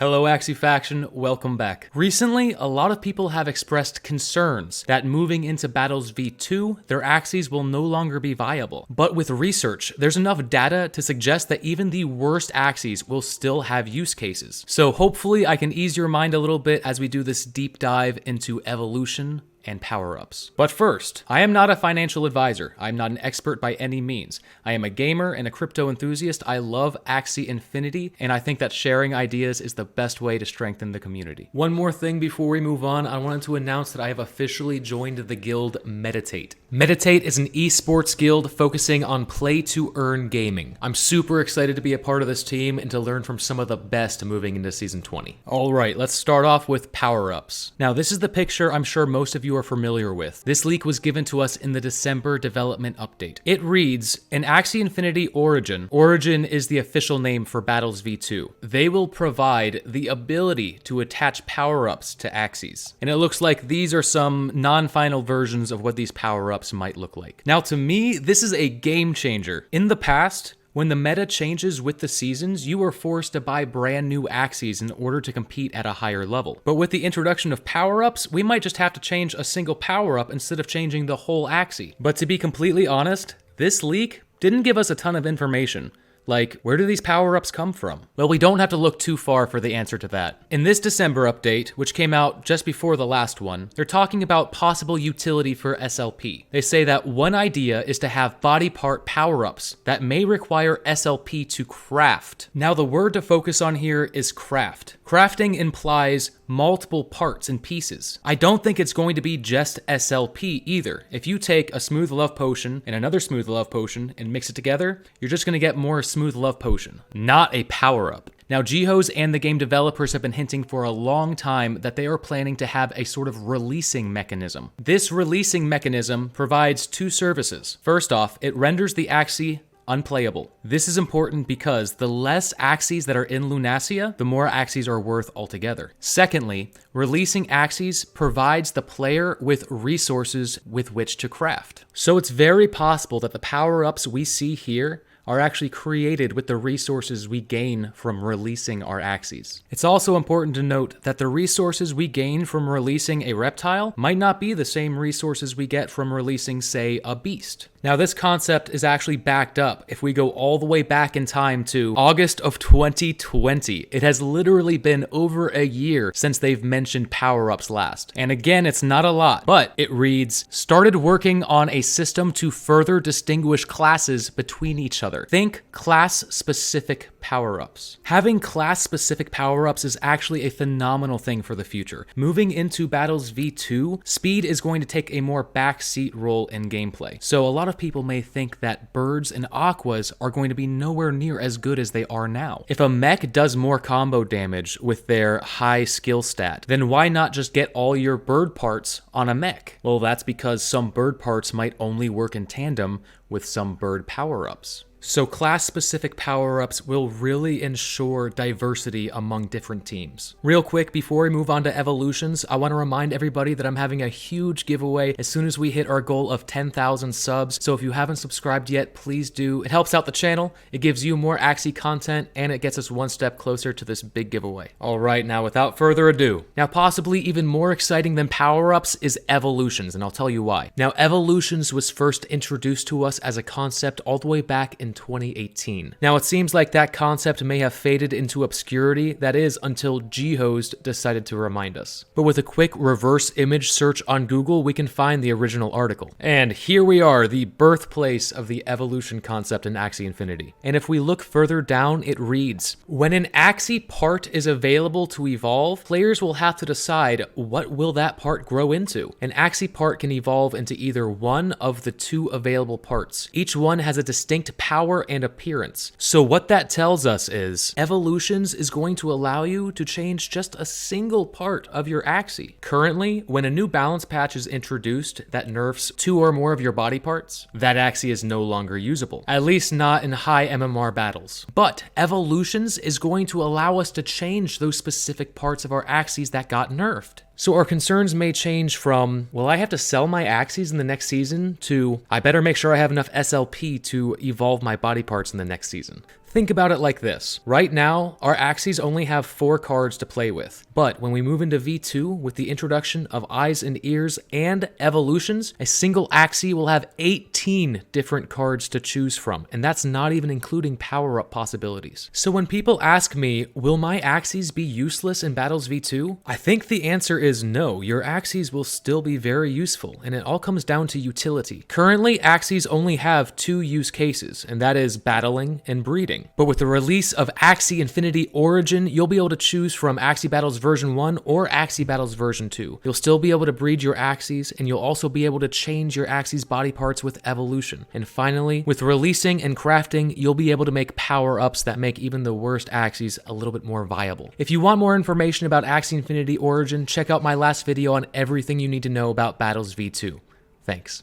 Hello Axie faction, welcome back. Recently, a lot of people have expressed concerns that moving into Battles V2, their Axies will no longer be viable. But with research, there's enough data to suggest that even the worst Axies will still have use cases. So hopefully I can ease your mind a little bit as we do this deep dive into evolution and power-ups. But first, I am not a financial advisor. I'm not an expert by any means. I am a gamer and a crypto enthusiast. I love Axie Infinity, and I think that sharing ideas is the best way to strengthen the community. One more thing before we move on, I wanted to announce that I have officially joined the guild Meditate. Meditate is an esports guild focusing on play-to-earn gaming. I'm super excited to be a part of this team and to learn from some of the best moving into Season 20. All right, let's start off with power-ups. Now, this is the picture I'm sure most of you are familiar with. This leak was given to us in the December development update. It reads, in Axie Infinity Origin is the official name for Battles V2. They will provide the ability to attach power-ups to Axies. And it looks like these are some non-final versions of what these power-ups might look like. Now, to me, this is a game changer. In the past, when the meta changes with the seasons, you are forced to buy brand new Axies in order to compete at a higher level. But with the introduction of power-ups, we might just have to change a single power-up instead of changing the whole Axie. But to be completely honest, this leak didn't give us a ton of information. Like, where do these power-ups come from? Well, we don't have to look too far for the answer to that. In this December update, which came out just before the last one, they're talking about possible utility for SLP. They say that one idea is to have body part power-ups that may require SLP to craft. Now, the word to focus on here is craft. Crafting implies multiple parts and pieces. I don't think it's going to be just SLP either. If you take a Smooth Love Potion and another Smooth Love Potion and mix it together, you're just going to get more Smooth Love Potion, not a power-up. Now, Jihos and the game developers have been hinting for a long time that they are planning to have a sort of releasing mechanism. This releasing mechanism provides two services. First off, it renders the Axie unplayable. This is important because the less Axies that are in Lunacia, the more Axies are worth altogether. Secondly, releasing Axies provides the player with resources with which to craft. So it's very possible that the power-ups we see here are actually created with the resources we gain from releasing our Axies. It's also important to note that the resources we gain from releasing a reptile might not be the same resources we get from releasing, say, a beast. Now, this concept is actually backed up if we go all the way back in time to August of 2020. It has literally been over a year since they've mentioned power-ups last. And again, it's not a lot, but it reads, started working on a system to further distinguish classes between each other. Think class-specific power-ups. Having class-specific power-ups is actually a phenomenal thing for the future. Moving into Battles V2, speed is going to take a more backseat role in gameplay. So a lot of people may think that birds and aquas are going to be nowhere near as good as they are now. If a mech does more combo damage with their high skill stat, then why not just get all your bird parts on a mech? Well, that's because some bird parts might only work in tandem with some bird power-ups. So class-specific power-ups will really ensure diversity among different teams. Real quick, before we move on to evolutions, I want to remind everybody that I'm having a huge giveaway as soon as we hit our goal of 10,000 subs. So if you haven't subscribed yet, please do. It helps out the channel, it gives you more Axie content, and it gets us one step closer to this big giveaway. All right, now without further ado, now possibly even more exciting than power-ups is evolutions, and I'll tell you why. Now, evolutions was first introduced to us as a concept all the way back in 2018. Now, it seems like that concept may have faded into obscurity, that is, until Jihos decided to remind us. But with a quick reverse image search on Google, we can find the original article. And here we are, the birthplace of the evolution concept in Axie Infinity. And if we look further down, it reads, when an Axie part is available to evolve, players will have to decide what will that part grow into. An Axie part can evolve into either one of the two available parts. Each one has a distinct power and appearance. So what that tells us is evolutions is going to allow you to change just a single part of your Axie. Currently, when a new balance patch is introduced that nerfs 2 or more of your body parts, that Axie is no longer usable, at least not in high MMR battles. But evolutions is going to allow us to change those specific parts of our Axies that got nerfed. So our concerns may change from, will I have to sell my Axies in the next season, to, I better make sure I have enough SLP to evolve my body parts in the next season. Think about it like this. Right now, our Axies only have 4 cards to play with. But when we move into V2 with the introduction of Eyes and Ears and Evolutions, a single Axie will have 18 different cards to choose from. And that's not even including power-up possibilities. So when people ask me, will my Axies be useless in Battles V2? I think the answer is no. Your Axies will still be very useful, and it all comes down to utility. Currently, Axies only have 2 use cases, and that is battling and breeding. But with the release of Axie Infinity Origin, you'll be able to choose from Axie Battles version 1 or Axie Battles version 2. You'll still be able to breed your Axies, and you'll also be able to change your Axie's body parts with evolution. And finally, with releasing and crafting, you'll be able to make power-ups that make even the worst Axies a little bit more viable. If you want more information about Axie Infinity Origin, check out my last video on everything you need to know about Battles V2. Thanks.